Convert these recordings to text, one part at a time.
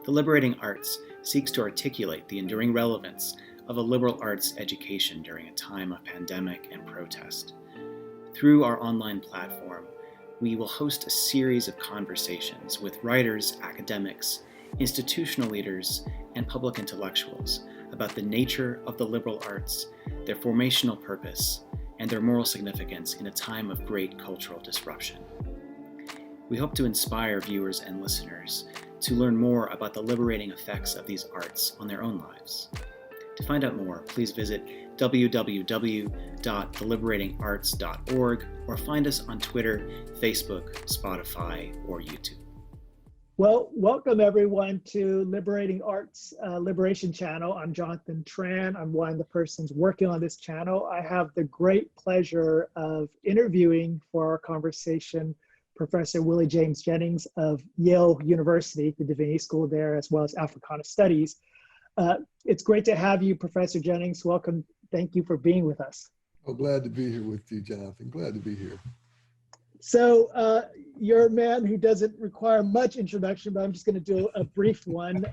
The Liberating Arts seeks to articulate the enduring relevance of a liberal arts education during a time of pandemic and protest. Through our online platform, we will host a series of conversations with writers, academics, institutional leaders, and public intellectuals about the nature of the liberal arts, their formational purpose, and their moral significance in a time of great cultural disruption. We hope to inspire viewers and listeners to learn more about the liberating effects of these arts on their own lives. To find out more, please visit www.theliberatingarts.org or find us on Twitter, Facebook, Spotify, or YouTube. Well, welcome everyone to Liberating Arts Liberation Channel. I'm Jonathan Tran. I'm one of the persons working on this channel. I have the great pleasure of interviewing for our conversation Professor Willie James Jennings of Yale University, the Divinity School there, as well as Africana Studies. It's great to have you, Professor Jennings. Welcome. Thank you for being with us. Oh, glad to be here with you, Jonathan. Glad to be here. So you're a man who doesn't require much introduction, but I'm just going to do a brief one.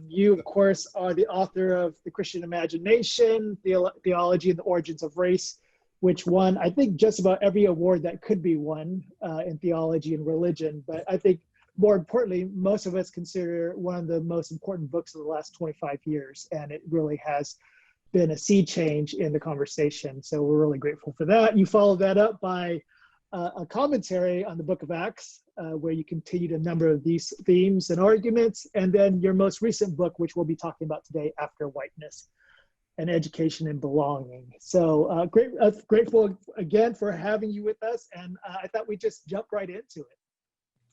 You, of course, are the author of The Christian Imagination, Theology and the Origins of Race, which won, I think, just about every award that could be won in theology and religion. But I think, more importantly, most of us consider one of the most important books of the last 25 years, and it really has been a sea change in the conversation. So we're really grateful for that. You followed that up by a commentary on the Book of Acts, where you continued a number of these themes and arguments, and then your most recent book, which we'll be talking about today, After Whiteness, and Education and Belonging. So grateful again for having you with us, and I thought we'd just jump right into it.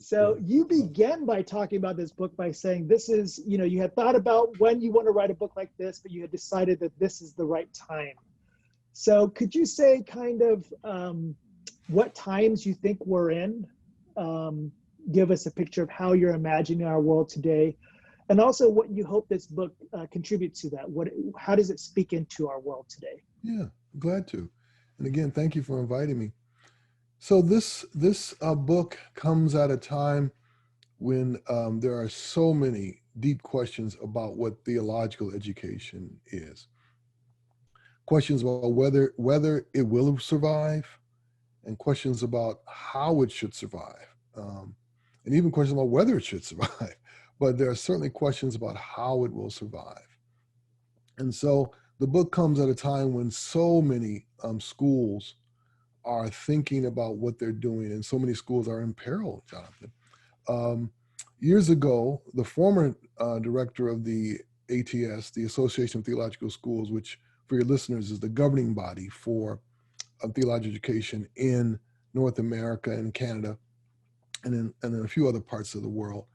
So you began by talking about this book by saying this is, you had thought about when you want to write a book like this, but you had decided that this is the right time. So could you say kind of what times you think we're in? Give us a picture of how you're imagining our world today, and also what you hope this book contributes to that. How does it speak into our world today? Yeah, glad to. And again, thank you for inviting me. So this book comes at a time when there are so many deep questions about what theological education is. Questions about whether it will survive, and questions about how it should survive, and even questions about whether it should survive. But there are certainly questions about how it will survive. And so the book comes at a time when so many schools are thinking about what they're doing, and so many schools are in peril, Jonathan. Years ago, the former director of the ATS, the Association of Theological Schools, which for your listeners is the governing body for theological education in North America and Canada, and in a few other parts of the world.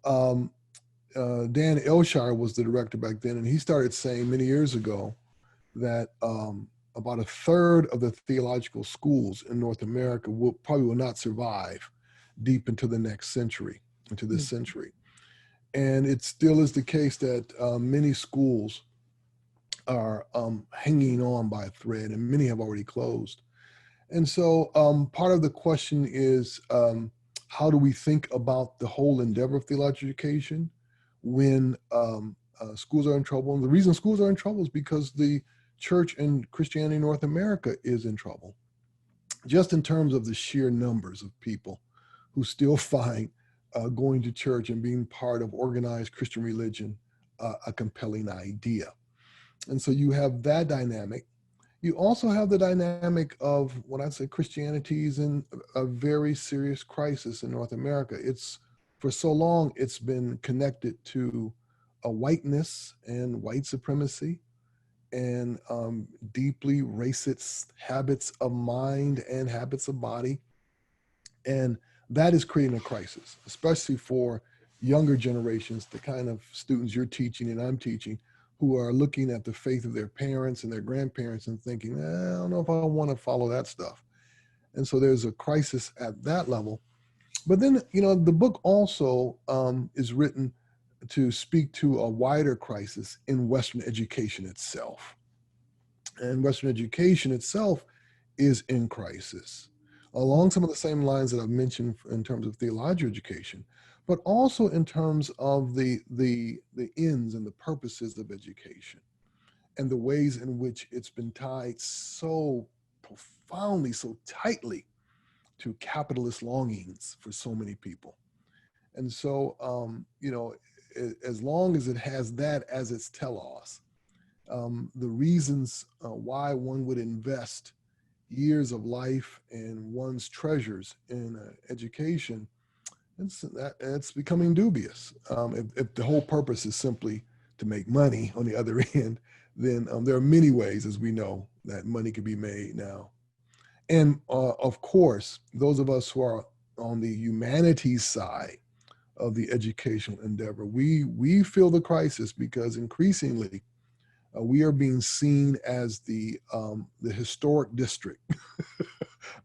Dan Elshire was the director back then, and he started saying many years ago that about a third of the theological schools in North America probably will not survive deep into the next century, into this century. And it still is the case that many schools are hanging on by a thread, and many have already closed. And so part of the question is, how do we think about the whole endeavor of theological education when schools are in trouble? And the reason schools are in trouble is because the church and Christianity in North America is in trouble, just in terms of the sheer numbers of people who still find going to church and being part of organized Christian religion a compelling idea. And so you have that dynamic. You also have the dynamic of what I'd say Christianity is in a very serious crisis in North America. For so long, it's been connected to a whiteness and white supremacy and deeply racist habits of mind and habits of body. And that is creating a crisis, especially for younger generations, the kind of students you're teaching and I'm teaching, who are looking at the faith of their parents and their grandparents and thinking, I don't know if I want to follow that stuff. And so there's a crisis at that level. But then, the book also is written to speak to a wider crisis in Western education itself. And Western education itself is in crisis, along some of the same lines that I've mentioned in terms of theological education. but also in terms of the ends and the purposes of education and the ways in which it's been tied so profoundly, so tightly to capitalist longings for so many people. And so, as long as it has that as its telos, the reasons why one would invest years of life and one's treasures in education, it's becoming dubious. If the whole purpose is simply to make money on the other end, then there are many ways, as we know, that money can be made now. And of course, those of us who are on the humanities side of the educational endeavor, we feel the crisis because increasingly we are being seen as the historic district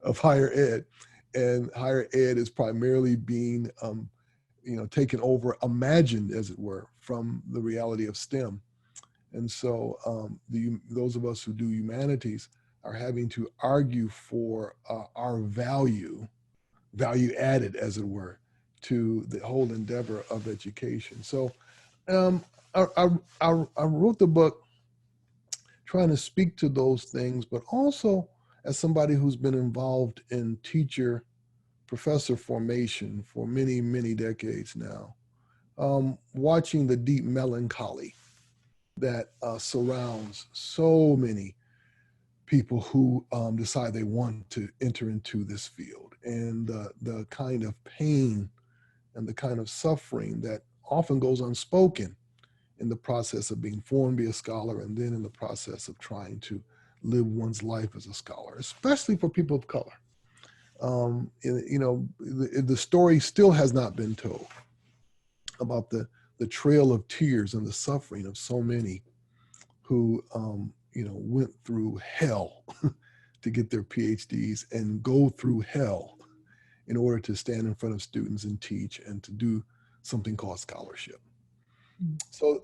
of higher ed, and higher ed is primarily being taken over, imagined as it were, from the reality of STEM. And so those of us who do humanities are having to argue for our value added, as it were, to the whole endeavor of education. So I wrote the book trying to speak to those things, but also as somebody who's been involved in teacher professor formation for many, many decades now, watching the deep melancholy that surrounds so many people who decide they want to enter into this field, and the kind of pain and the kind of suffering that often goes unspoken in the process of being formed to be a scholar, and then in the process of trying to live one's life as a scholar, especially for people of color. The story still has not been told about the trail of tears and the suffering of so many who went through hell to get their PhDs and go through hell in order to stand in front of students and teach and to do something called scholarship. So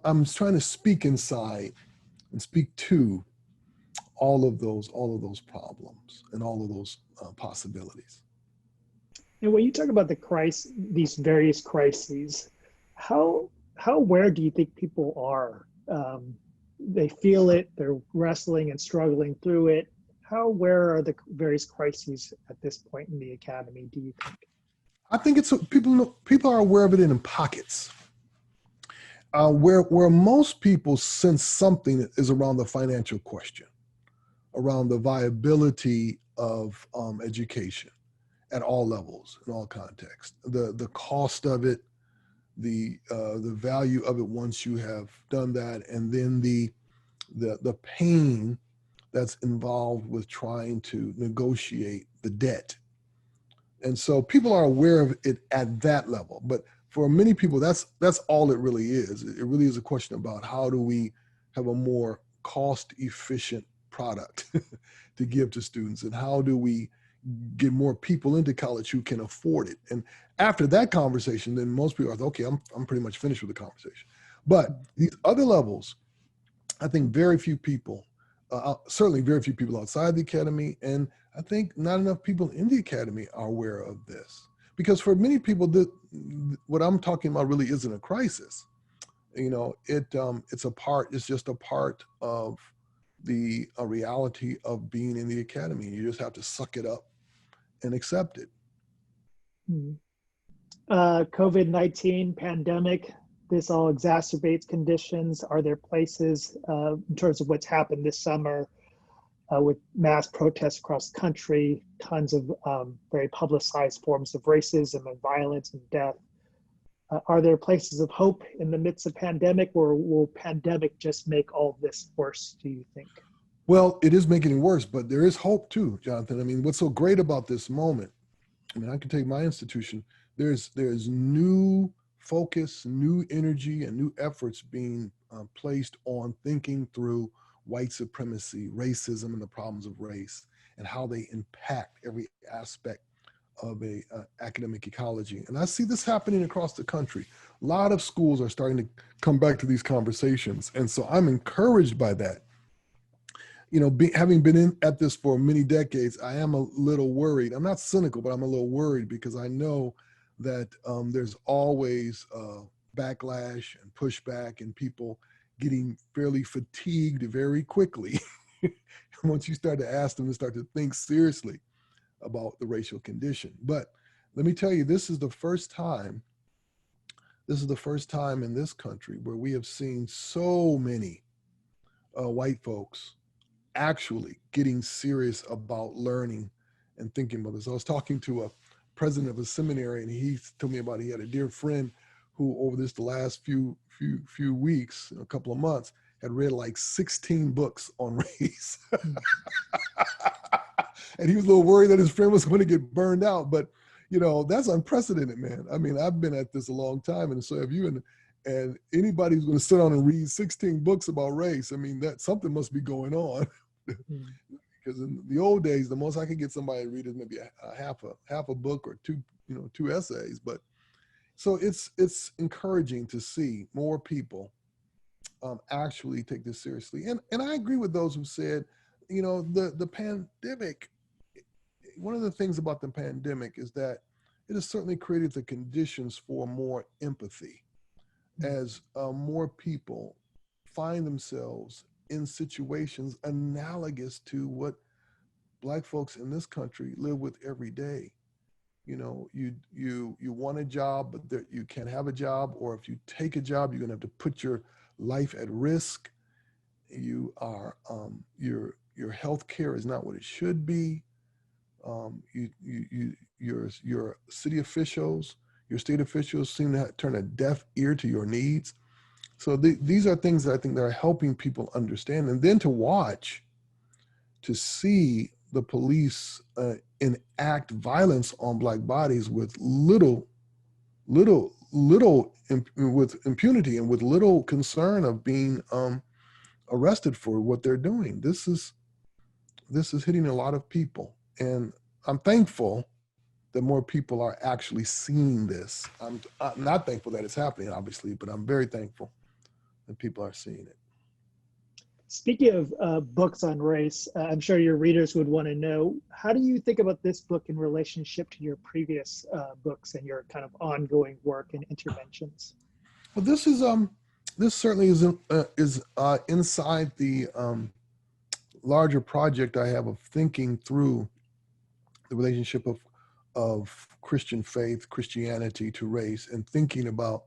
I'm trying to speak inside and speak to all of those problems and all of those possibilities. And when you talk about these various crises, how aware do you think people are? They feel it, they're wrestling and struggling through it. How aware are the various crises at this point in the academy, do you think? I think people are aware of it in pockets. Where most people sense something is around the financial question, around the viability of education at all levels, in all contexts, the cost of it, the value of it once you have done that, and then the pain that's involved with trying to negotiate the debt. And so people are aware of it at that level, but for many people, that's all it really is. It really is a question about how do we have a more cost-efficient product to give to students, and how do we get more people into college who can afford it. And after that conversation, then most people are, okay, I'm pretty much finished with the conversation. But these other levels, I think very few people, certainly very few people outside the academy, and I think not enough people in the academy are aware of this. Because for many people, what I'm talking about really isn't a crisis. It's just a part of the reality of being in the academy. You just have to suck it up and accept it. COVID-19 pandemic, this all exacerbates conditions. Are there places in terms of what's happened this summer with mass protests across the country, tons of very publicized forms of racism and violence and death? Are there places of hope in the midst of pandemic, or will pandemic just make all of this worse, do you think? Well, it is making it worse, but there is hope too, Jonathan. I mean, what's so great about this moment, I mean, I can take my institution, there's new focus, new energy, and new efforts being placed on thinking through white supremacy, racism, and the problems of race, and how they impact every aspect of a academic ecology. And I see this happening across the country. A lot of schools are starting to come back to these conversations. And so I'm encouraged by that. Having been at this for many decades, I am a little worried. I'm not cynical, but I'm a little worried because I know that there's always backlash and pushback and people getting fairly fatigued very quickly once you start to ask them to start to think seriously about the racial condition. But let me tell you, this is the first time in this country where we have seen so many white folks actually getting serious about learning and thinking about this. I was talking to a president of a seminary, and he told me about he had a dear friend who, over the last few weeks, a couple of months, had read like 16 books on race. And he was a little worried that his friend was going to get burned out. But, you know, that's unprecedented, man. I mean, I've been at this a long time, and so have you. And anybody who's going to sit down and read 16 books about race, I mean, that something must be going on. Because in the old days, the most I could get somebody to read is maybe a half a book or two essays. But so it's encouraging to see more people actually take this seriously. And I agree with those who said, you know, the pandemic, one of the things about the pandemic is that it has certainly created the conditions for more empathy as more people find themselves in situations analogous to what Black folks in this country live with every day. You know, you want a job, but you can't have a job, or if you take a job, you're gonna have to put your life at risk. You are your health care is not what it should be. Your city officials, your state officials seem to turn a deaf ear to your needs. So these are things that I think that are helping people understand. And then to see the police enact violence on Black bodies with little with impunity and with little concern of being arrested for what they're doing. This is hitting a lot of people. And I'm thankful that more people are actually seeing this. I'm not thankful that it's happening, obviously, but I'm very thankful that people are seeing it. Speaking of books on race, I'm sure your readers would want to know, how do you think about this book in relationship to your previous books and your kind of ongoing work and interventions? Well, this certainly is inside the larger project I have of thinking through the relationship of Christian faith, Christianity to race, and thinking about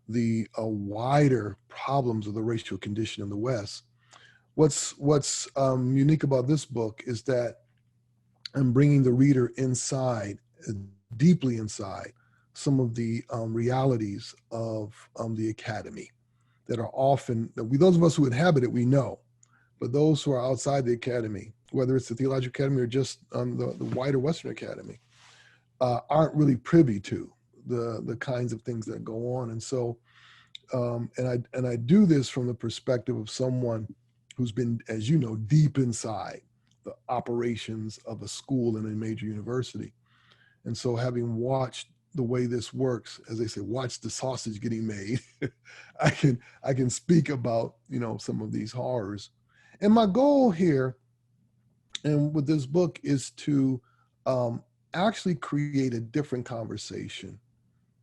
the wider problems of the racial condition in the West. What's unique about this book is that I'm bringing the reader inside, deeply inside, some of the realities of the academy that are often, those of us who inhabit it, we know, but those who are outside the academy, whether it's the Theological Academy or just the wider Western Academy, aren't really privy to the kinds of things that go on. And so, and I do this from the perspective of someone who's been, as you know, deep inside the operations of a school and a major university. And so having watched the way this works, as they say, watch the sausage getting made, I can speak about, you know, some of these horrors. And my goal here, and with this book, is to actually create a different conversation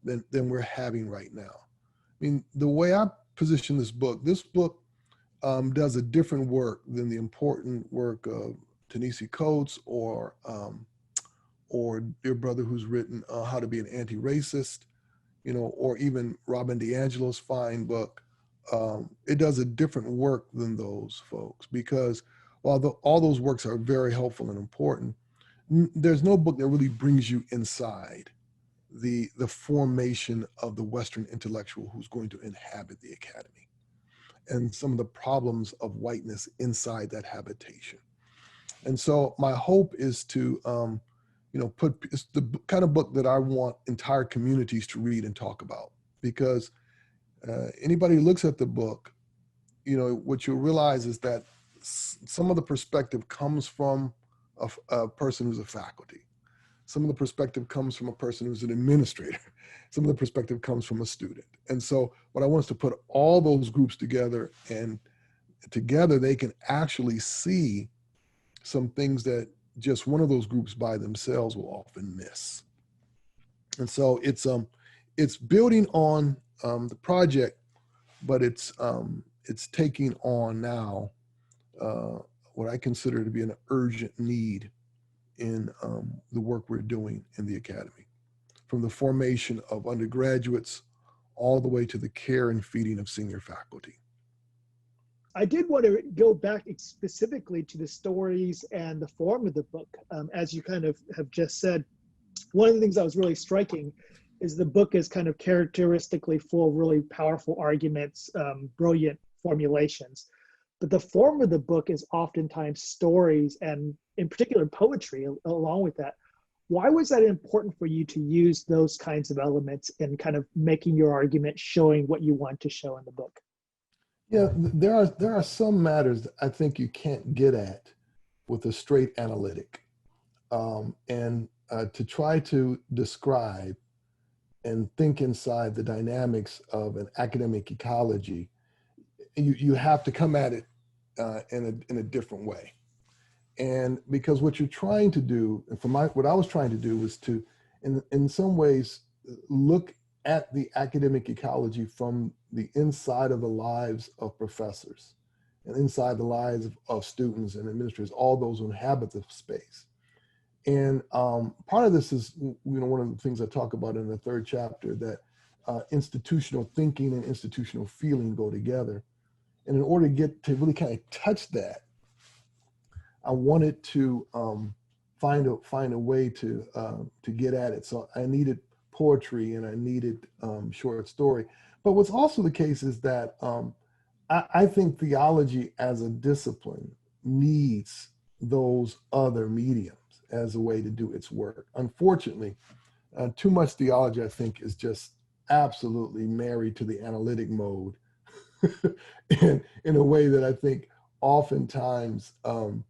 than we're having right now. I mean, the way I position this book does a different work than the important work of Ta-Nehisi Coates or your brother who's written How to Be an Anti-Racist, you know, or even Robin DiAngelo's fine book. It does a different work than those folks, because while all those works are very helpful and important, there's no book that really brings you inside the formation of the Western intellectual who's going to inhabit the academy and some of the problems of whiteness inside that habitation. And so my hope is to, it's the kind of book that I want entire communities to read and talk about, because anybody who looks at the book, you know, what you'll realize is that some of the perspective comes from a person who's a faculty. Some of the perspective comes from a person who's an administrator. Some of the perspective comes from a student. And so what I want is to put all those groups together, and together they can actually see some things that just one of those groups by themselves will often miss. And so it's building on the project, but it's taking on now what I consider to be an urgent need in the work we're doing in the academy, from the formation of undergraduates all the way to the care and feeding of senior faculty. I did want to go back specifically to the stories and the form of the book. As you kind of have just said, one of the things that was really striking is the book is kind of characteristically full of really powerful arguments, brilliant formulations. But the form of the book is oftentimes stories and in particular poetry along with that. Why was that important for you to use those kinds of elements in kind of making your argument, showing what you want to show in the book? Yeah, there are some matters that I think you can't get at with a straight analytic. And to try to describe and think inside the dynamics of an academic ecology, you have to come at it in a different way. And because what you're trying to do, and what I was trying to do was to, in some ways, look at the academic ecology from the inside of the lives of professors and inside the lives of students and administrators, all those who inhabit the space. And part of this is, one of the things I talk about in the 3rd chapter, that institutional thinking and institutional feeling go together. And in order to get to really kind of touch that, I wanted to find a way to get at it. So I needed poetry and I needed short story. But what's also the case is that I think theology as a discipline needs those other mediums as a way to do its work. Unfortunately, too much theology, I think, is just absolutely married to the analytic mode in a way that I think oftentimes, and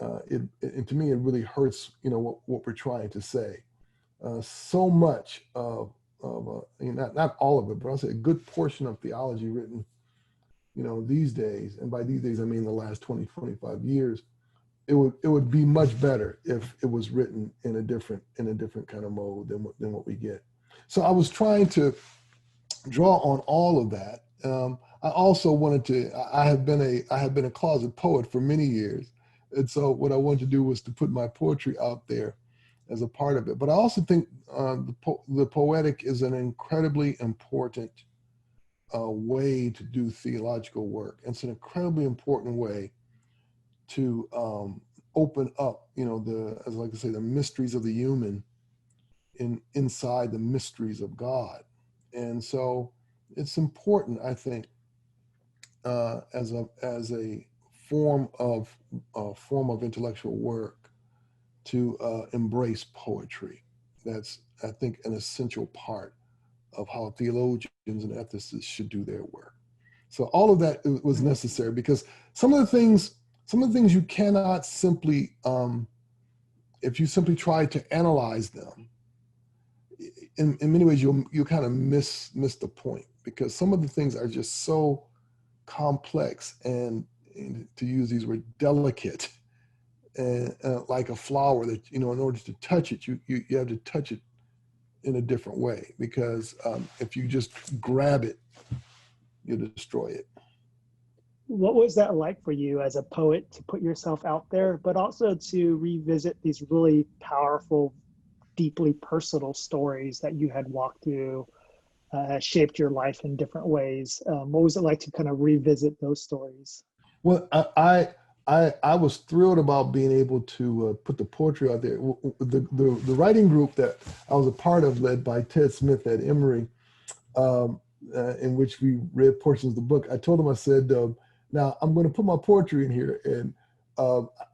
to me, it really hurts, what we're trying to say. So much of not all of it, but I'll say a good portion of theology written, these days, and by these days, I mean the last 20, 25 years, it would be much better if it was written in a different kind of mode than what we get. So I was trying to draw on all of that. I also wanted to, I have been a closet poet for many years. And so what I wanted to do was to put my poetry out there as a part of it. But I also think the poetic is an incredibly important way to do theological work. It's an incredibly important way to open up, as I like to say, the mysteries of the human inside the mysteries of God. And so it's important, I think, as a form of intellectual work to embrace poetry. That's, I think, an essential part of how theologians and ethicists should do their work. So all of that was necessary because some of the things you cannot simply, if you simply try to analyze them, in many ways you'll kind of miss the point, because some of the things are just so complex and to use these words, delicate, and like a flower that, in order to touch it, you have to touch it in a different way, because if you just grab it, you'll destroy it. What was that like for you as a poet to put yourself out there, but also to revisit these really powerful, deeply personal stories that you had walked through, shaped your life in different ways? What was it like to kind of revisit those stories? Well, I was thrilled about being able to put the poetry out there. The writing group that I was a part of, led by Ted Smith at Emory, in which we read portions of the book, I told him, I said, now I'm going to put my poetry in here, and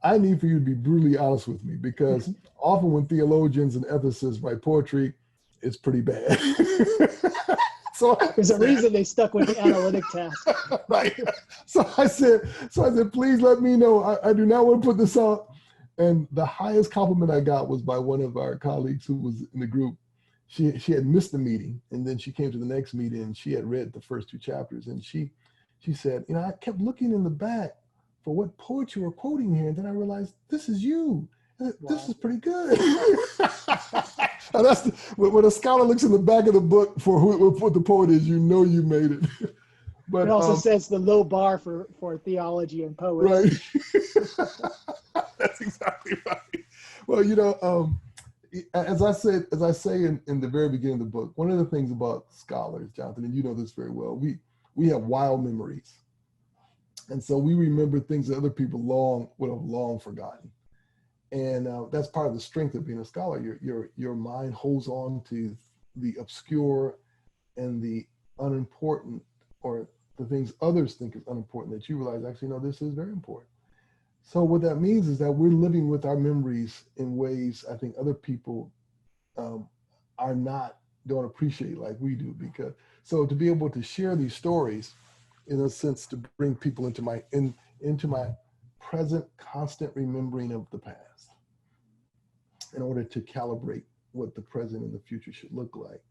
I need for you to be brutally honest with me, because often when theologians and ethicists write poetry, it's pretty bad. So there's a reason they stuck with the analytic task. Right. So I said, please let me know. I do not want to put this out. And the highest compliment I got was by one of our colleagues who was in the group. She had missed the meeting, and then she came to the next meeting and she had read the first 2 chapters. And she said, I kept looking in the back for what poet you were quoting here. And then I realized, this is you. This is pretty good. when a scholar looks in the back of the book for what the poet is, you know you made it. But it also says the low bar for theology and poets. Right. That's exactly right. Well, you know, as I say in the very beginning of the book, one of the things about scholars, Jonathan, and you know this very well, we have wild memories. And so we remember things that other people would have long forgotten. And that's part of the strength of being a scholar. Your mind holds on to the obscure and the unimportant, or the things others think is unimportant, that you realize, actually, no, this is very important. So what that means is that we're living with our memories in ways I think other people don't appreciate like we do. Because so to be able to share these stories, in a sense, to bring people into my present constant remembering of the past, in order to calibrate what the present and the future should look like.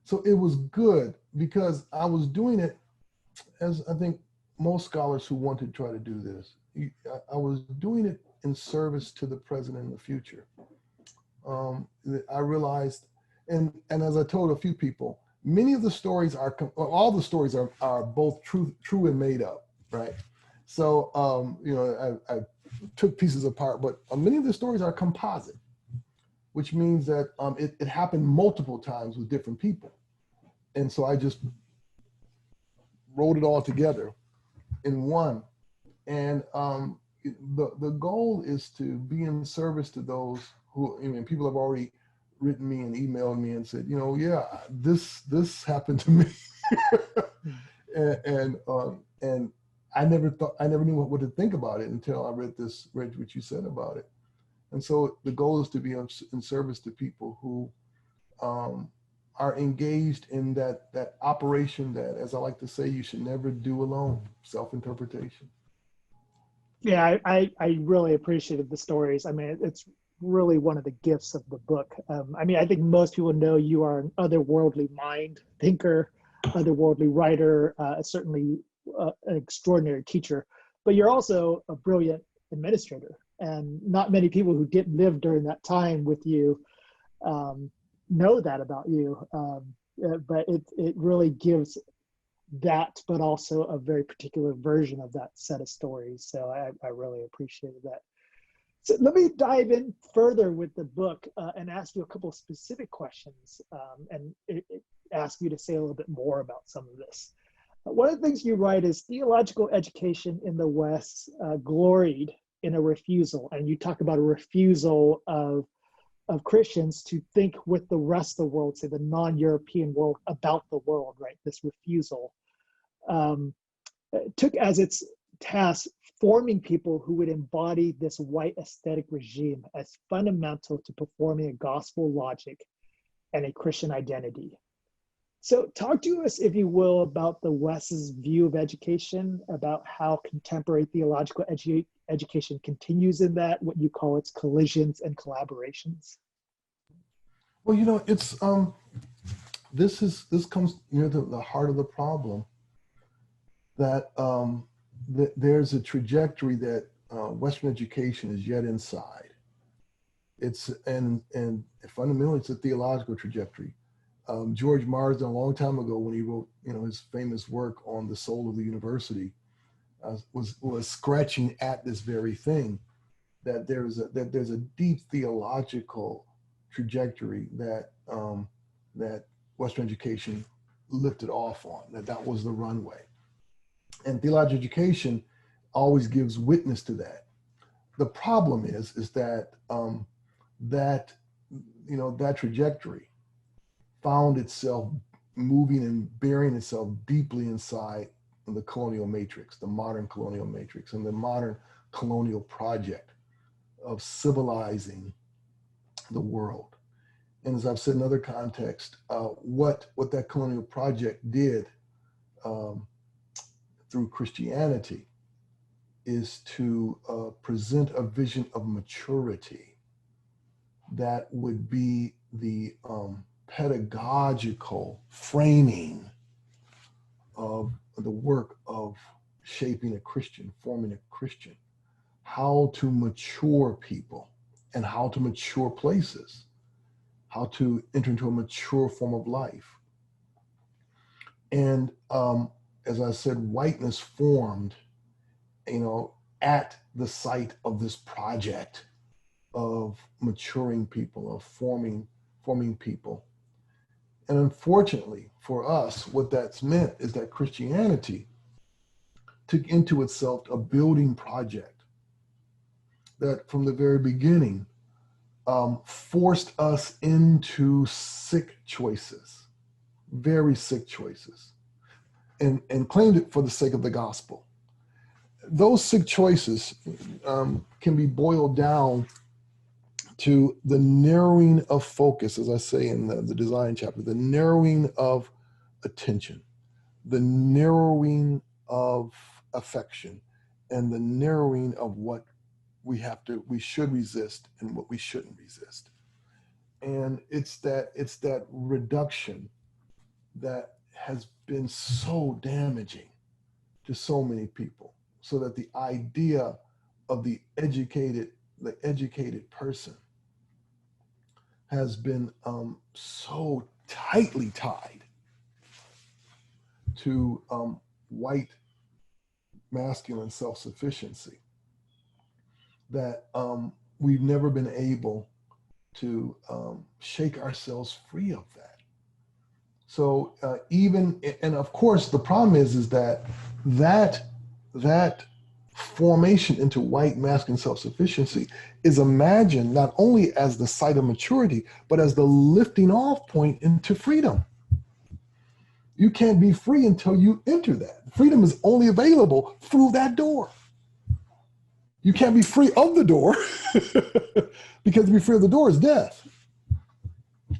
So it was good because I was doing it, as I think most scholars who want to try to do this, I was doing it in service to the present and the future. I realized, and as I told a few people, many of the stories all the stories are both true and made up, right? So, you know, I took pieces apart, but many of the stories are composite, which means that it happened multiple times with different people. And so I just wrote it all together in one. And the goal is to be in service to those who, I mean, people have already written me and emailed me and said, you know, yeah, this happened to me. and I never knew what to think about it until I read what you said about it. And so the goal is to be in service to people who are engaged in that operation that, as I like to say, you should never do alone, self-interpretation. Yeah, I really appreciated the stories. I mean, it's really one of the gifts of the book. I mean, I think most people know you are an otherworldly mind thinker, otherworldly writer, certainly an extraordinary teacher, but you're also a brilliant administrator. And not many people who didn't live during that time with you know that about you. But it really gives that, but also a very particular version of that set of stories. So I really appreciated that. So let me dive in further with the book and ask you a couple of specific questions and ask you to say a little bit more about some of this. One of the things you write is theological education in the West gloried in a refusal. And you talk about a refusal of Christians to think with the rest of the world, say the non-European world, about the world, right? This refusal took as its task forming people who would embody this white aesthetic regime as fundamental to performing a gospel logic and a Christian identity. So talk to us, if you will, about the West's view of education, about how contemporary theological education continues in that, what you call its collisions and collaborations. Well, you know, it's this comes near the heart of the problem, that there's a trajectory that Western education is yet inside. And fundamentally, it's a theological trajectory. George Marsden, a long time ago, when he wrote, you know, his famous work on the soul of the university, was scratching at this very thing, that there's a deep theological trajectory that Western education lifted off on, that was the runway. And theological education always gives witness to that. The problem is that that trajectory found itself moving and burying itself deeply inside the colonial matrix, the modern colonial matrix, and the modern colonial project of civilizing the world. And as I've said in other contexts, what that colonial project did through Christianity is to present a vision of maturity that would be the pedagogical framing of the work of shaping a Christian, forming a Christian, how to mature people and how to mature places, how to enter into a mature form of life. And as I said, whiteness formed, at the site of this project of maturing people, of forming people. And unfortunately for us, what that's meant is that Christianity took into itself a building project that from the very beginning forced us into sick choices, very sick choices, and claimed it for the sake of the gospel. Those sick choices can be boiled down to the narrowing of focus, as I say in the design chapter, the narrowing of attention, the narrowing of affection, and the narrowing of what we should resist and what we shouldn't resist. And it's that reduction that has been so damaging to so many people, so that the idea of the educated person has been so tightly tied to white masculine self-sufficiency that we've never been able to shake ourselves free of that. So and of course the problem is that formation into white masculine self-sufficiency is imagined not only as the site of maturity, but as the lifting off point into freedom. You can't be free until you enter that. Freedom is only available through that door. You can't be free of the door because to be free of the door is death.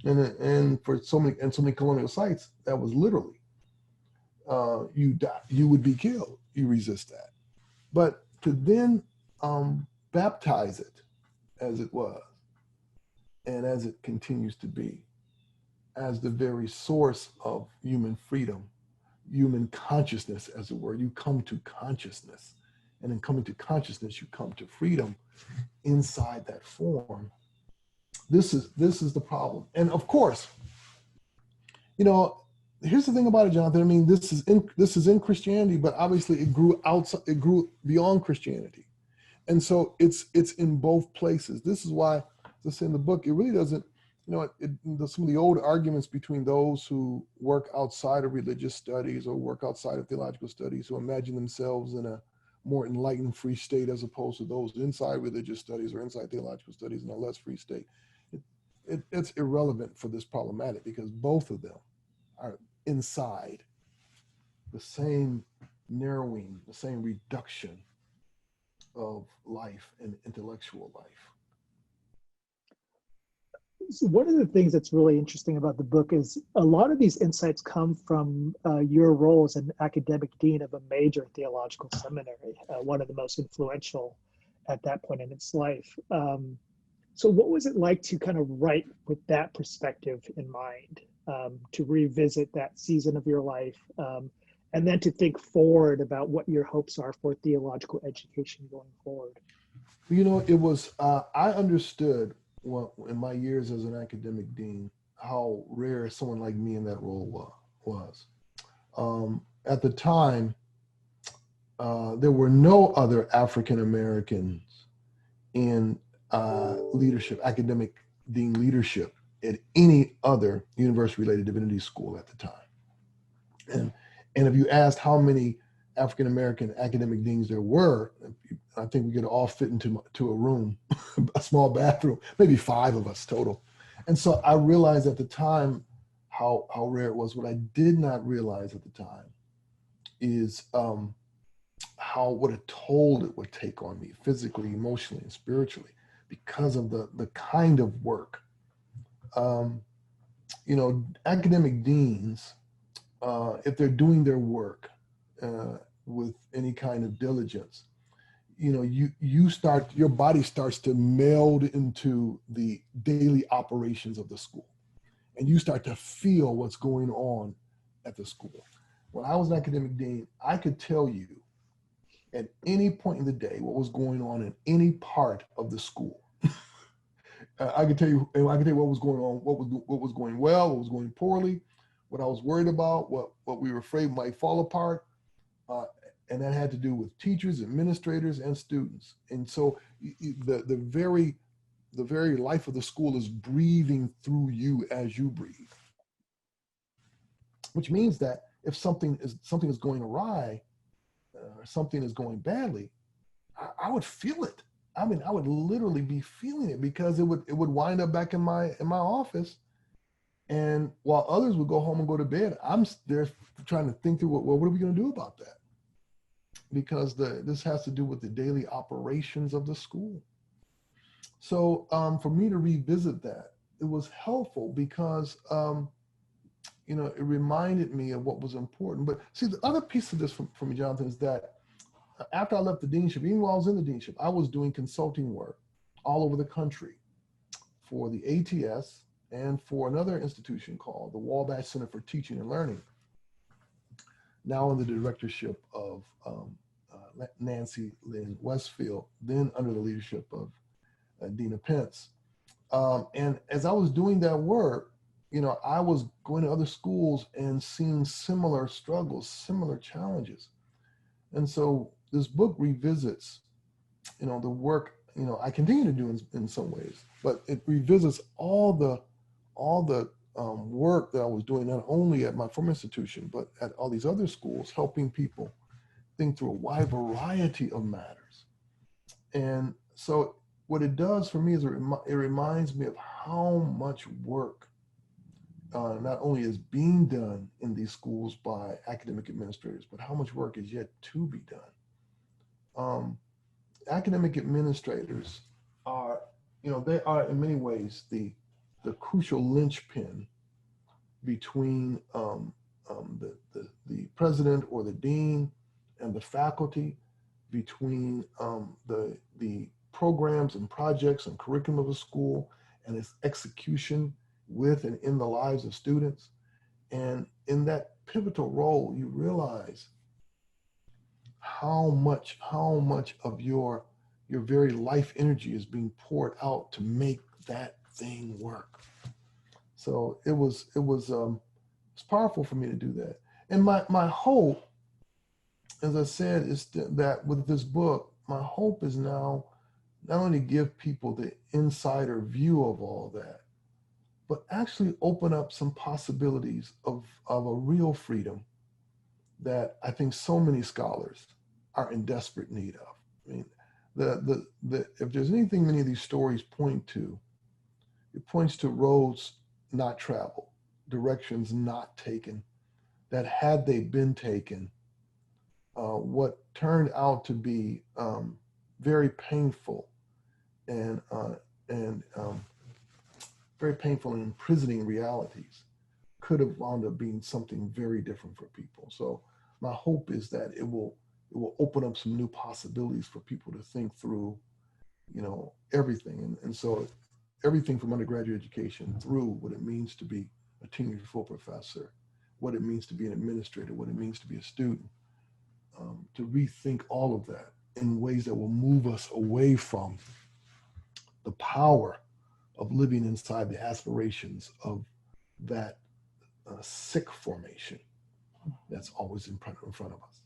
And for so many colonial sites, that was literally you die, you would be killed. You resist that. But to then baptize it as it was and as it continues to be, as the very source of human freedom, human consciousness, as it were, you come to consciousness. And in coming to consciousness, you come to freedom inside that form. This is the problem. And of course, here's the thing about it, Jonathan. I mean, this is in Christianity, but obviously it grew beyond Christianity. And so it's in both places. This is why, as I say in the book, it really doesn't, some of the old arguments between those who work outside of religious studies or work outside of theological studies, who imagine themselves in a more enlightened free state as opposed to those inside religious studies or inside theological studies in a less free state. It's irrelevant for this problematic because both of them are inside the same narrowing, the same reduction of life and intellectual life. So one of the things that's really interesting about the book is a lot of these insights come from your role as an academic dean of a major theological seminary, one of the most influential at that point in its life. So what was it like to kind of write with that perspective in mind, to revisit that season of your life, and then to think forward about what your hopes are for theological education going forward? It was, I understood in my years as an academic dean, how rare someone like me in that role was. At the time, there were no other African Americans in leadership, academic dean leadership at any other university-related divinity school at the time. And if you asked how many African American academic deans there were, I think we could all fit into a room, a small bathroom, maybe 5 of us total. And so I realized at the time how rare it was. What I did not realize at the time is what a toll it would take on me physically, emotionally, and spiritually because of the kind of work. Academic deans, if they're doing their work with any kind of diligence, your body starts to meld into the daily operations of the school, and you start to feel what's going on at the school. When I was an academic dean, I could tell you at any point in the day what was going on in any part of the school. I can tell you, and I can tell you what was going on, what was going well, what was going poorly, what I was worried about, what we were afraid might fall apart, and that had to do with teachers, administrators, and students. And so the very life of the school is breathing through you as you breathe, which means that if something is going awry, or something is going badly, I would feel it. I mean, I would literally be feeling it, because it would wind up back in my office, and while others would go home and go to bed, I'm there trying to think through what are we going to do about that, because this has to do with the daily operations of the school. So for me to revisit that, it was helpful, because it reminded me of what was important. But see, the other piece of this for me, Jonathan, is that after I left the deanship, even while I was in the deanship, I was doing consulting work all over the country for the ATS and for another institution called the Wabash Center for Teaching and Learning, now under the directorship of Nancy Lynn Westfield, then under the leadership of Dina Pence. And as I was doing that work, I was going to other schools and seeing similar struggles, similar challenges. And so this book revisits, the work, I continue to do in some ways, but it revisits all the work that I was doing, not only at my former institution, but at all these other schools, helping people think through a wide variety of matters. And so what it does for me is it reminds me of how much work not only is being done in these schools by academic administrators, but how much work is yet to be done. Academic administrators are, they are in many ways the crucial linchpin between the president or the dean and the faculty, between the programs and projects and curriculum of a school and its execution with and in the lives of students. And in that pivotal role, you realize how much of your very life energy is being poured out to make that thing work. So it was powerful for me to do that. And my hope, as I said, is that with this book, my hope is now not only to give people the insider view of all that, but actually open up some possibilities of a real freedom that I think so many scholars are in desperate need of. I mean, if there's anything many of these stories point to, it points to roads not traveled, directions not taken, that had they been taken, what turned out to be very painful and very painful and imprisoning realities could have wound up being something very different for people. So my hope is that it will open up some new possibilities for people to think through, everything. And so everything from undergraduate education through what it means to be a tenured full professor, what it means to be an administrator, what it means to be a student, to rethink all of that in ways that will move us away from the power of living inside the aspirations of that sick formation that's always in front of us.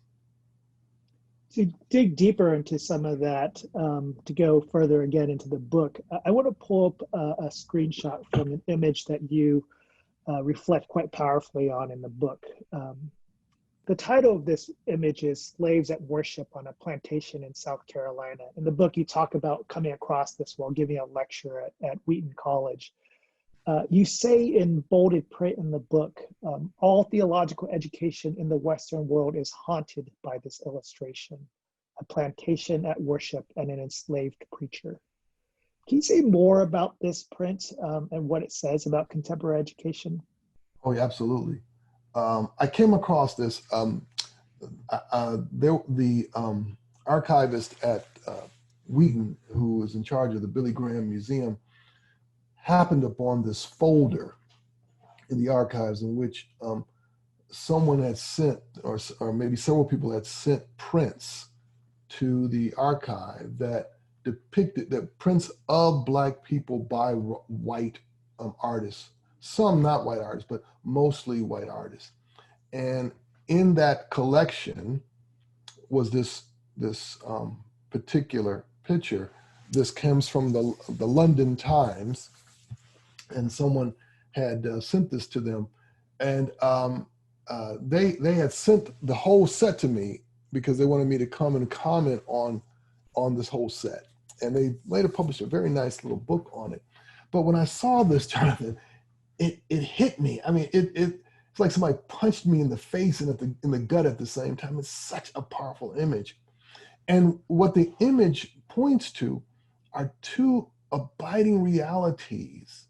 To dig deeper into some of that, to go further again into the book, I want to pull up a screenshot from an image that you reflect quite powerfully on in the book. The title of this image is Slaves at Worship on a Plantation in South Carolina. In the book, you talk about coming across this while giving a lecture at Wheaton College. You say in bolded print in the book, all theological education in the Western world is haunted by this illustration, a plantation at worship and an enslaved preacher. Can you say more about this print and what it says about contemporary education? Oh, yeah, absolutely. I came across this. The archivist at Wheaton, who was in charge of the Billy Graham Museum, happened upon this folder in the archives in which someone had sent, or maybe several people had sent prints to the archive that depicted, that prints of Black people by white artists, some not white artists, but mostly white artists. And in that collection was this particular picture. This comes from the London Times, and someone had sent this to them, and they had sent the whole set to me because they wanted me to come and comment on this whole set. And they later published a very nice little book on it. But when I saw this, Jonathan, it hit me. I mean, it's like somebody punched me in the face and in the gut at the same time. It's such a powerful image. And what the image points to are two abiding realities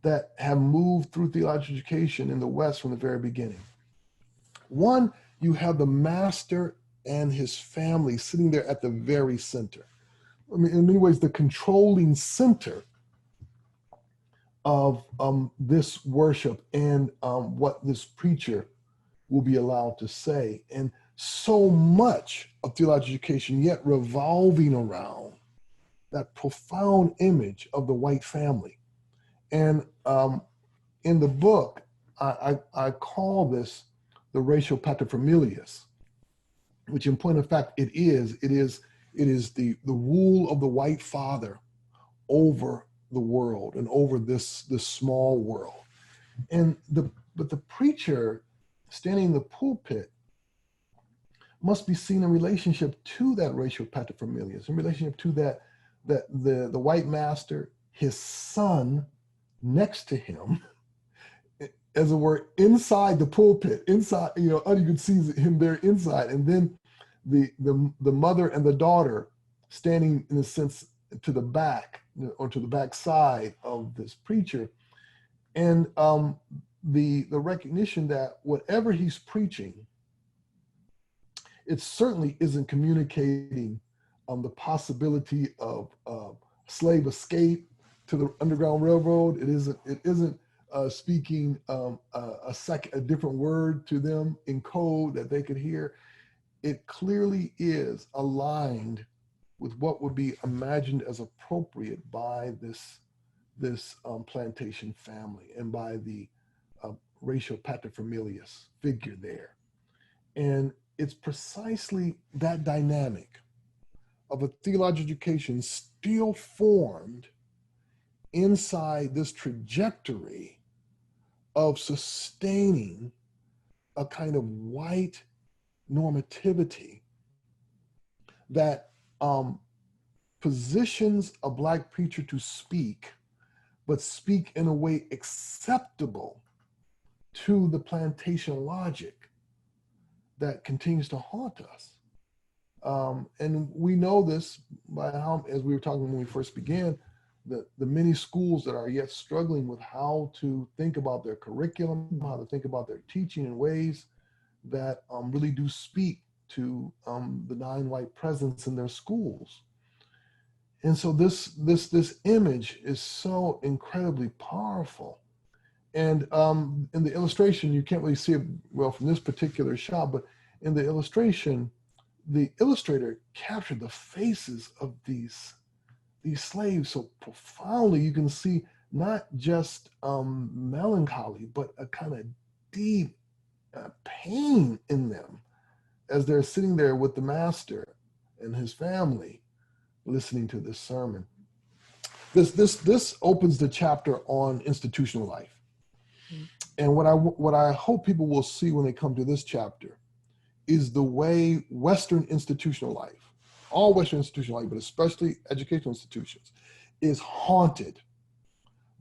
that have moved through theological education in the West from the very beginning. One, you have the master and his family sitting there at the very center. I mean, in many ways, the controlling center of this worship and what this preacher will be allowed to say. And so much of theological education yet revolving around that profound image of the white family. And in the book, I call this the racial paterfamilias, which in point of fact, it is the rule of the white father over the world and over this small world. But the preacher standing in the pulpit must be seen in relationship to that racial paterfamilias, in relationship to that the white master, his son next to him, as it were, inside the pulpit, inside, you can see him there inside, and then the mother and the daughter standing, in a sense, to the back or to the back side of this preacher, and the recognition that whatever he's preaching, it certainly isn't communicating the possibility of slave escape to the Underground Railroad. It isn't speaking a different word to them in code that they could hear. It clearly is aligned with what would be imagined as appropriate by this plantation family and by the racial paterfamilias figure there. And it's precisely that dynamic of a theological education still formed inside this trajectory of sustaining a kind of white normativity that positions a Black preacher to speak, but speak in a way acceptable to the plantation logic that continues to haunt us. And we know this by how, as we were talking when we first began, the many schools that are yet struggling with how to think about their curriculum, how to think about their teaching in ways that really do speak to the non-white presence in their schools. And so this image is so incredibly powerful. And in the illustration, you can't really see it well from this particular shot, but in the illustration, the illustrator captured the faces of these slaves so profoundly. You can see not just melancholy, but a kind of deep pain in them as they're sitting there with the master and his family listening to this sermon. This opens the chapter on institutional life. And what I hope people will see when they come to this chapter is the way Western institutional life, all Western institutional life, but especially educational institutions, is haunted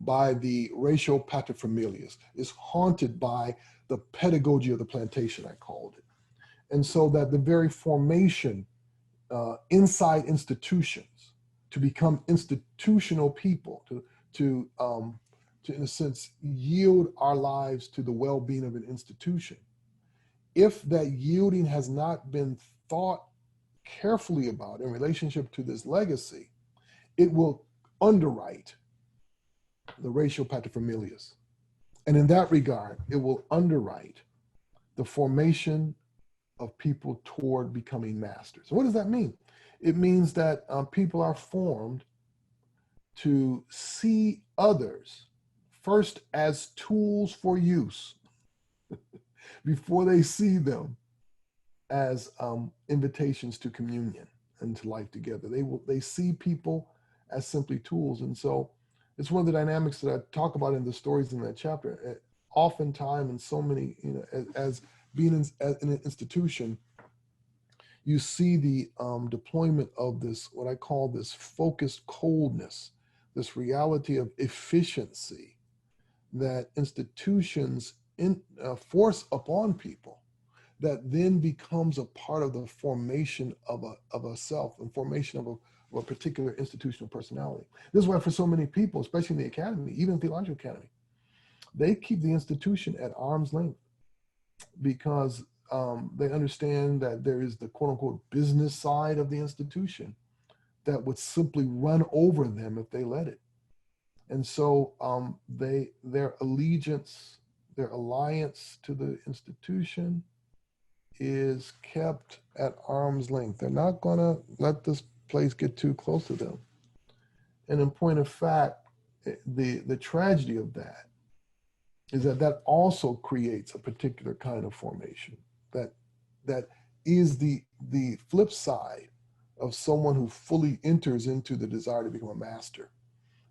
by the racial paterfamilias, is haunted by the pedagogy of the plantation, I called it. And so that the very formation inside institutions to become institutional people, to in a sense, yield our lives to the well-being of an institution. If that yielding has not been thought carefully about in relationship to this legacy, it will underwrite the racial paterfamilias. And in that regard, it will underwrite the formation of people toward becoming masters. What does that mean? It means that people are formed to see others first as tools for use before they see them as invitations to communion and to life together. They see people as simply tools. And so it's one of the dynamics that I talk about in the stories in that chapter. Oftentimes, in so many, as being in an institution, you see the deployment of this, what I call this focused coldness, this reality of efficiency that institutions force upon people, that then becomes a part of the formation of a self and formation of a particular institutional personality. This is why for so many people, especially in the academy, even theological academy, they keep the institution at arm's length because they understand that there is the quote unquote business side of the institution that would simply run over them if they let it. And so their allegiance, their alliance to the institution is kept at arm's length. They're not going to let this place get too close to them. And in point of fact, the tragedy of that is that also creates a particular kind of formation that is the flip side of someone who fully enters into the desire to become a master.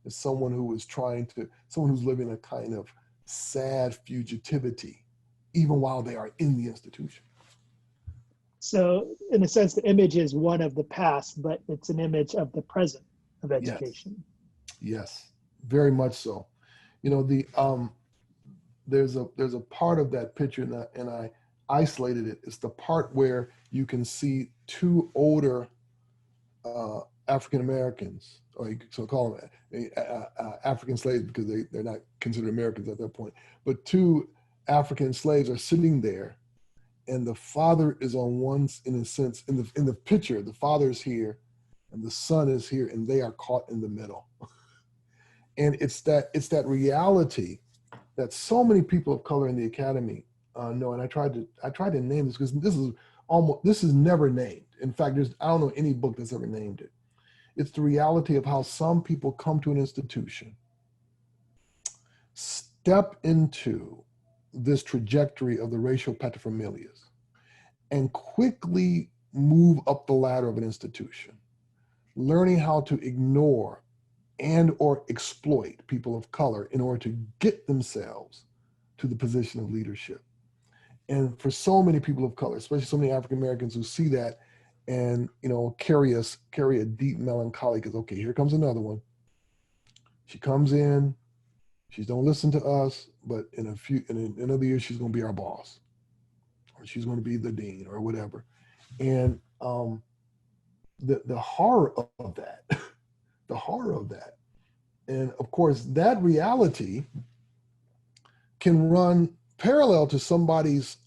It's someone who is someone who's living a kind of sad fugitivity, even while they are in the institution. So in a sense, the image is one of the past, but it's an image of the present of education. Yes, very much so. There's a part of that picture, and I isolated it. It's the part where you can see two older African Americans, or you could call them African slaves because they're not considered Americans at that point. But two African slaves are sitting there, and the father is on one, in a sense, in the picture, the father is here, and the son is here, and they are caught in the middle. And it's that reality that so many people of color in the academy know. And I tried to name this because this is never named. In fact, I don't know any book that's ever named it. It's the reality of how some people come to an institution, step into this trajectory of the racial paterfamilias, and quickly move up the ladder of an institution, learning how to ignore and or exploit people of color in order to get themselves to the position of leadership. And for so many people of color, especially so many African Americans who see that and carry a deep melancholy because, okay, here comes another one. She comes in, she don't listen to us, but in another year she's going to be our boss, or she's going to be the dean or whatever. And the horror of that, the horror of that, and of course that reality can run parallel to somebody's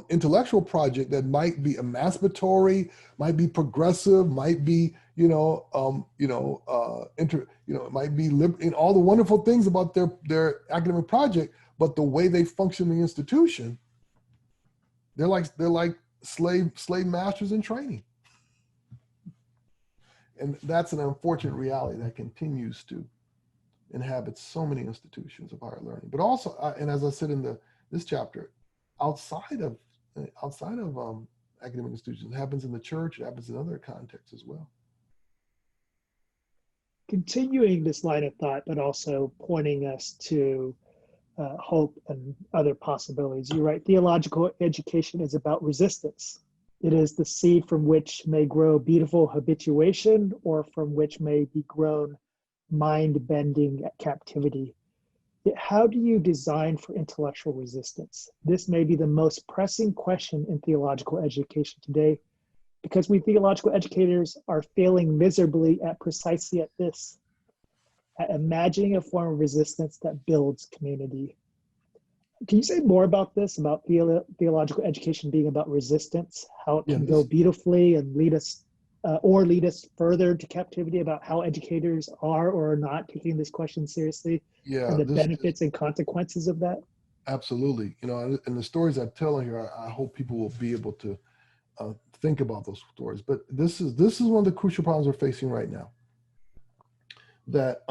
intellectual project that might be emancipatory, might be progressive, might be it might be in all the wonderful things about their academic project, but the way they function in the institution, they're like slave masters in training. And that's an unfortunate reality that continues to inhabit so many institutions of higher learning. But also, and as I said in this chapter, outside of academic institutions, it happens in the church, it happens in other contexts as well. Continuing this line of thought, but also pointing us to hope and other possibilities. You write, theological education is about resistance. It is the seed from which may grow beautiful habituation, or from which may be grown mind-bending captivity. Yet how do you design for intellectual resistance? This may be the most pressing question in theological education today, because we theological educators are failing miserably at precisely at this, at imagining a form of resistance that builds community. Can you say more about this, about theological education being about resistance, how it can go beautifully and lead us further to captivity, about how educators are or are not taking this question seriously, and the benefits and consequences of that? Absolutely. And the stories I tell here, I hope people will be able to think about those stories. But this is one of the crucial problems we're facing right now. That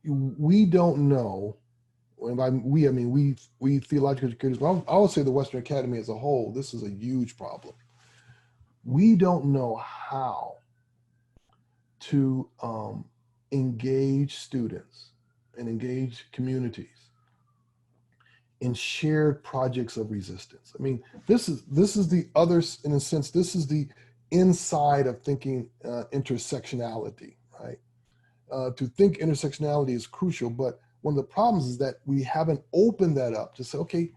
we don't know. When by we, I mean we theological educators. I would say the Western Academy as a whole. This is a huge problem. We don't know how to engage students and engage communities in shared projects of resistance. I mean, this is the other, in a sense, this is the inside of thinking intersectionality, right? To think intersectionality is crucial, but one of the problems is that we haven't opened that up to say, okay,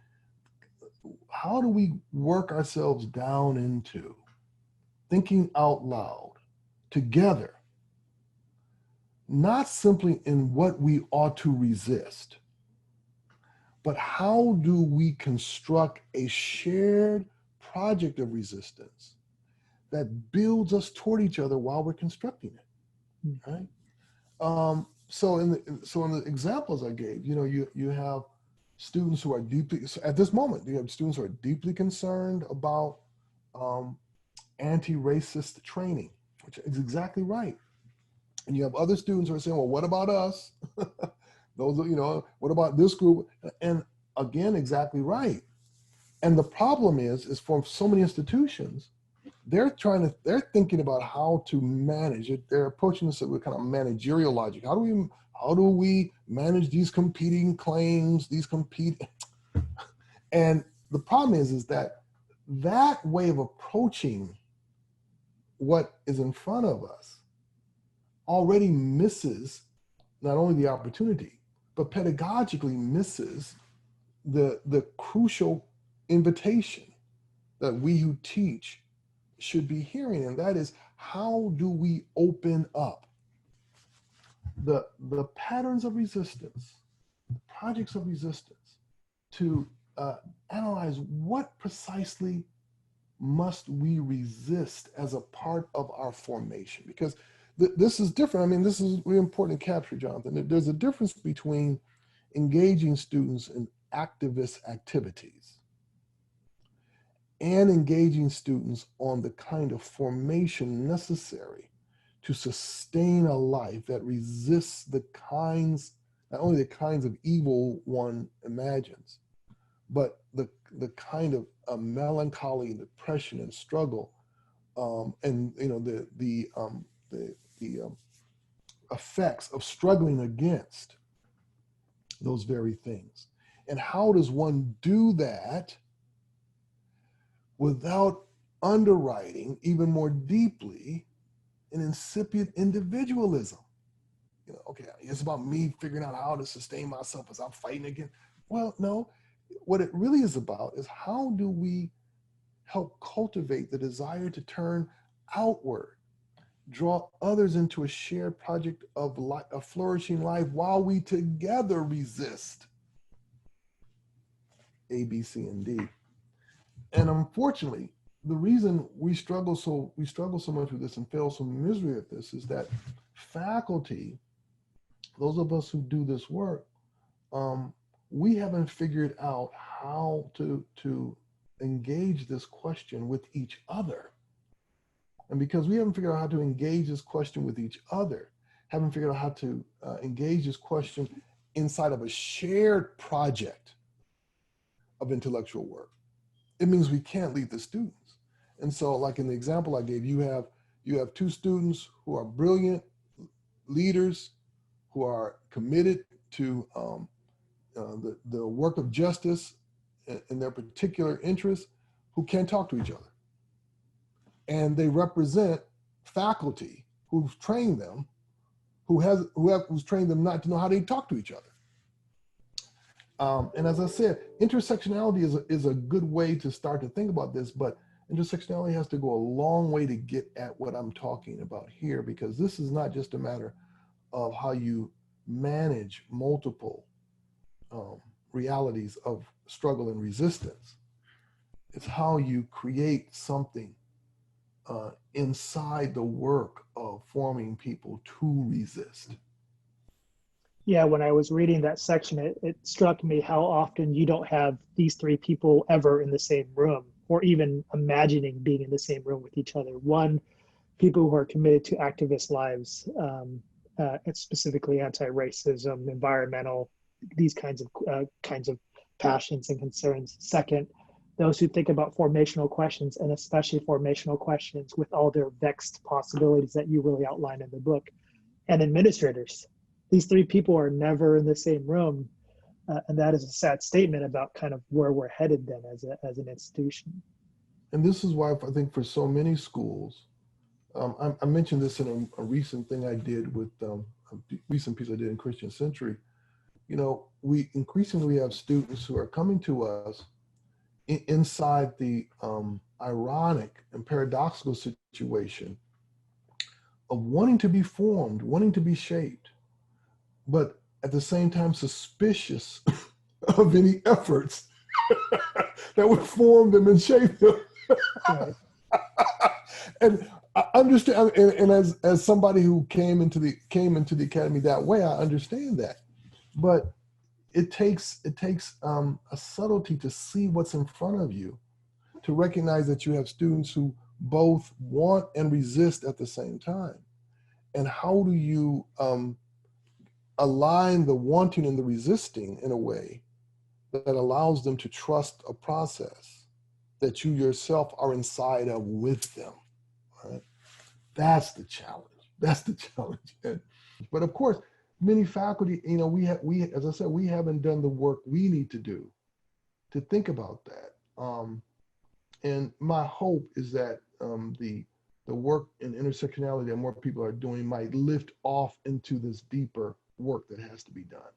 how do we work ourselves down into thinking out loud together, not simply in what we ought to resist, but how do we construct a shared project of resistance that builds us toward each other while we're constructing it, right? So in the examples I gave, you have students who are deeply, so at this moment, you have students who are deeply concerned about anti-racist training, which is exactly right. And you have other students who are saying, well, what about us? Those, what about this group? And again, exactly right. And the problem is for so many institutions, they're thinking about how to manage it. They're approaching this with kind of managerial logic. How do we manage these competing claims, and the problem is that way of approaching what is in front of us already misses not only the opportunity, but pedagogically misses the crucial invitation that we who teach should be hearing, and that is, how do we open up the patterns of resistance, the projects of resistance, to analyze what precisely must we resist as a part of our formation? Because this is different. I mean, this is really important to capture, Jonathan. There's a difference between engaging students in activist activities and engaging students on the kind of formation necessary to sustain a life that resists not only the kinds of evil one imagines, but the kind of melancholy, depression, and struggle, and the effects of struggling against those very things. And how does one do that without underwriting even more deeply an incipient individualism? Okay, it's about me figuring out how to sustain myself as I'm fighting again. Well, no, what it really is about is how do we help cultivate the desire to turn outward, draw others into a shared project of a flourishing life while we together resist A, B, C, and D. And unfortunately, the reason we struggle so much with this and fail so miserably at this is that faculty, those of us who do this work, we haven't figured out how to engage this question with each other. And because we haven't figured out how to engage this question with each other, haven't figured out how to engage this question inside of a shared project of intellectual work, it means we can't lead the students. And so, like in the example I gave, you have two students who are brilliant leaders, who are committed to the work of justice in their particular interests, who can't talk to each other. And they represent faculty who've trained them, who's trained them not to know how they talk to each other. And as I said, intersectionality is a good way to start to think about this, but intersectionality has to go a long way to get at what I'm talking about here, because this is not just a matter of how you manage multiple realities of struggle and resistance. It's how you create something inside the work of forming people to resist. Yeah, when I was reading that section, it struck me how often you don't have these three people ever in the same room. or even imagining being in the same room with each other. One, people who are committed to activist lives, and specifically anti-racism, environmental, these kinds of passions and concerns. Second, those who think about formational questions, and especially formational questions with all their vexed possibilities that you really outline in the book. And administrators. These three people are never in the same room, and that is a sad statement about kind of where we're headed then as an institution. And this is why I think for so many schools, I mentioned this in a recent thing I did with a recent piece I did in Christian Century. You know, we increasingly have students who are coming to us inside the ironic and paradoxical situation of wanting to be formed, wanting to be shaped, but at the same time suspicious of any efforts that would form them and shape them. Right. And I understand, and as somebody who came into the academy that way, I understand that. But it takes a subtlety to see what's in front of you, to recognize that you have students who both want and resist at the same time. And how do you align the wanting and the resisting in a way that allows them to trust a process that you yourself are inside of with them, right? That's the challenge. That's the challenge. But of course, many faculty, you know, we as I said, we haven't done the work we need to do to think about that. And my hope is that the work in intersectionality that more people are doing might lift off into this deeper work that has to be done.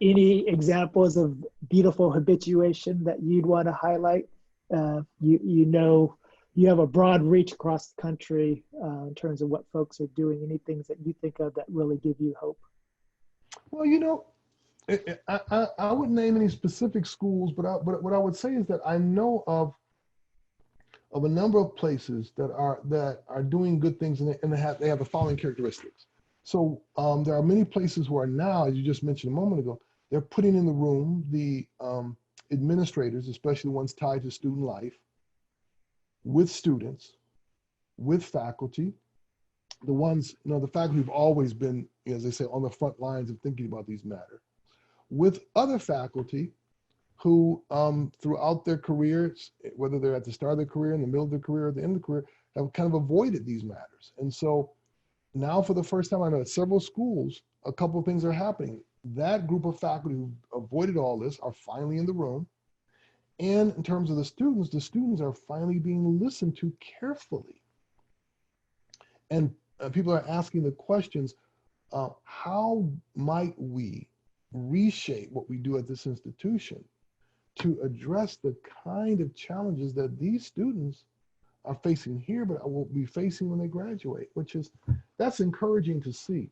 Any examples of beautiful habituation that you'd want to highlight? You know, you have a broad reach across the country in terms of what folks are doing. Any things that you think of that really give you hope? Well, you know, I wouldn't name any specific schools, but what I would say is that I know of a number of places that are doing good things, and they have the following characteristics. So there are many places who are now, as you just mentioned a moment ago, they're putting in the room the administrators, especially the ones tied to student life, with students, with faculty, the ones, you know, the faculty have always been, as they say, on the front lines of thinking about these matters, with other faculty who throughout their careers, whether they're at the start of their career, in the middle of their career, or the end of the career, have kind of avoided these matters. And so now for the first time, I know at several schools, a couple of things are happening. That group of faculty who avoided all this are finally in the room. And in terms of the students are finally being listened to carefully. And people are asking the questions, how might we reshape what we do at this institution to address the kind of challenges that these students are facing here, but will be facing when they graduate, that's encouraging to see.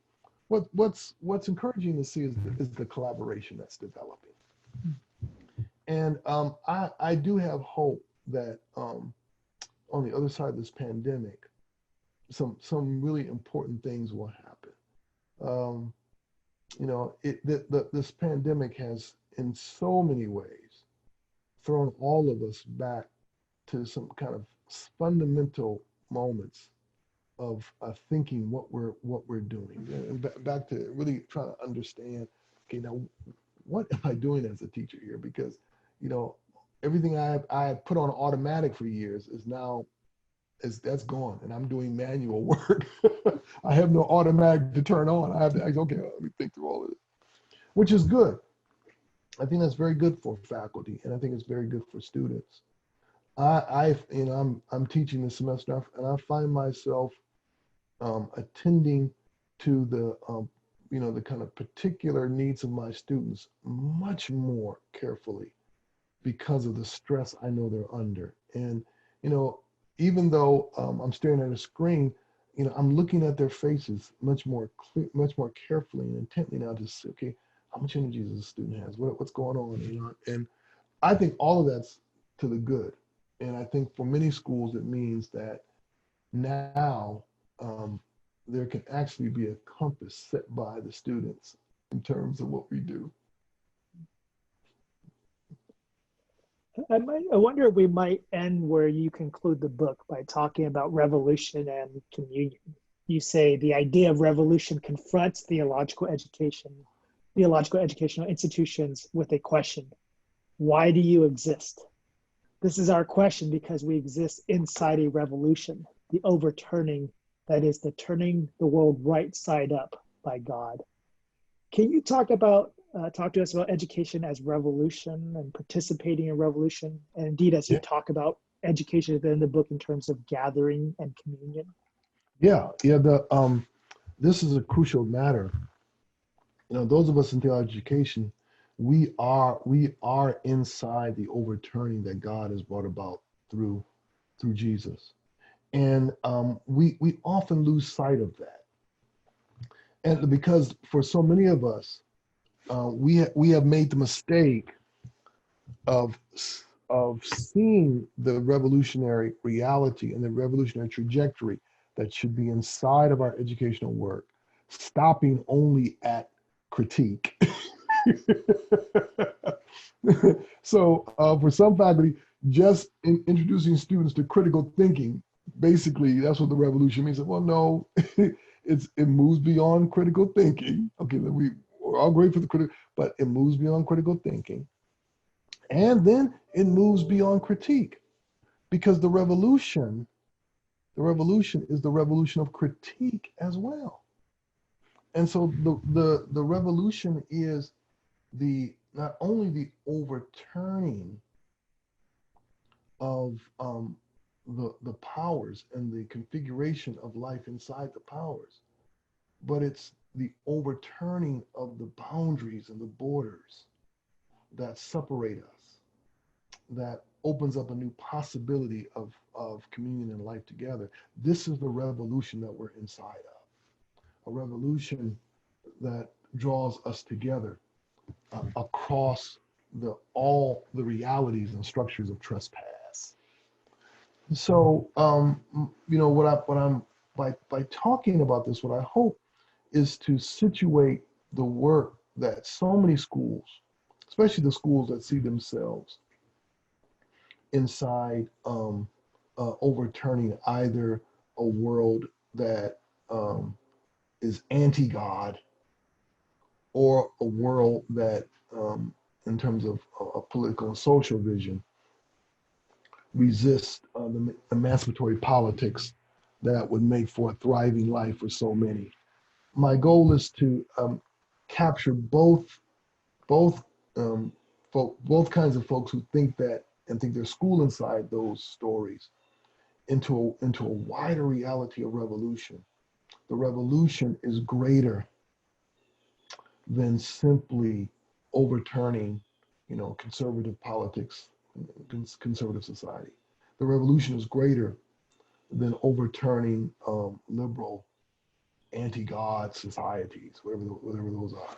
What's encouraging to see is the collaboration that's developing. And I do have hope that on the other side of this pandemic, some really important things will happen. You know, this pandemic has in so many ways thrown all of us back to some kind of fundamental moments of thinking what we're doing, and back to really trying to understand, okay, now what am I doing as a teacher here? Because, you know, everything I have put on automatic for years that's gone, and I'm doing manual work. I have no automatic to turn on. I have to, okay, let me think through all of it, which is good. I think that's very good for faculty, and I think it's very good for students. I'm teaching this semester, and I find myself attending to the kind of particular needs of my students much more carefully because of the stress I know they're under. And, you know, even though I'm staring at a screen, you know, I'm looking at their faces much more carefully and intently now to see, okay, how much energy does this student has? What's going on? You know, and I think all of that's to the good. And I think for many schools, it means that now there can actually be a compass set by the students in terms of what we do. I wonder if we might end where you conclude the book by talking about revolution and communion. You say the idea of revolution confronts theological educational institutions with a question: why do you exist? This is our question because we exist inside a revolution, the overturning, that is, the turning the world right side up by God. Can you talk to us about education as revolution and participating in revolution, and indeed as you Yeah, talk about education within the book in terms of gathering and communion? yeah. This is a crucial matter. Those of us in theology education, we are inside the overturning that God has brought about through Jesus, and we often lose sight of that, and because for so many of us, we have made the mistake of seeing the revolutionary reality and the revolutionary trajectory that should be inside of our educational work, stopping only at critique. So for some faculty, just introducing students to critical thinking, basically that's what the revolution means. Well, no, it moves beyond critical thinking. Okay, we're all great for the critical, but it moves beyond critical thinking. And then it moves beyond critique, because the revolution is the revolution of critique as well. And so the revolution is the not only the overturning of the powers and the configuration of life inside the powers, but it's the overturning of the boundaries and the borders that separate us, that opens up a new possibility of communion and life together. This is the revolution that we're inside of, a revolution that draws us together across all the realities and structures of trespass. So, what I'm by talking about this, what I hope is to situate the work that so many schools, especially the schools that see themselves inside overturning either a world that is anti-God, or a world that, in terms of a political and social vision, resists the emancipatory politics that would make for a thriving life for so many. My goal is to capture both um, both kinds of folks who think that and think there's school inside those stories into a wider reality of revolution. The revolution is greater than simply overturning, conservative politics, conservative society. The revolution is greater than overturning liberal, anti-God societies, whatever those are.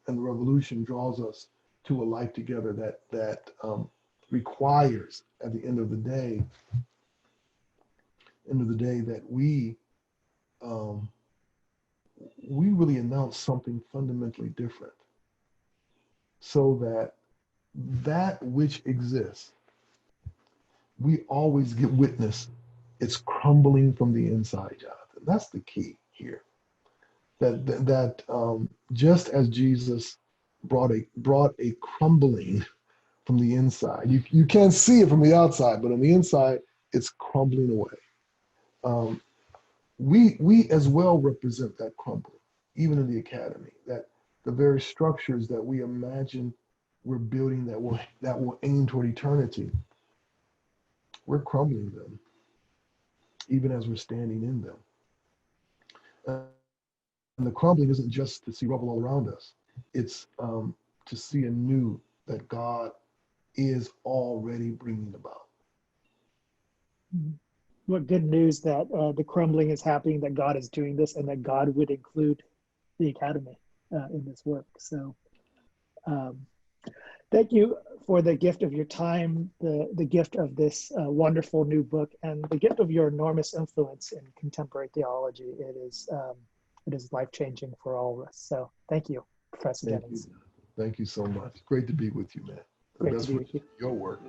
And the revolution draws us to a life together that requires, at the end of the day, that um, we really announce something fundamentally different, so that which exists, we always get witness. It's crumbling from the inside, Jonathan. That's the key here. That just as Jesus brought a crumbling from the inside, you can't see it from the outside, but on the inside, it's crumbling away. Um, we as well represent that crumbling, even in the academy. That the very structures that we imagine we're building that will aim toward eternity, we're crumbling them, even as we're standing in them. And the crumbling isn't just to see rubble all around us. It's to see anew that God is already bringing about. What good news that the crumbling is happening, that God is doing this, and that God would include the academy in this work. So um, thank you for the gift of your time, the gift of this wonderful new book, and the gift of your enormous influence in contemporary theology. It is life-changing for all of us. So thank you, Professor Thank Jennings. you. Thank you so much. Great to be with you, man. Great to best be for with you. your work.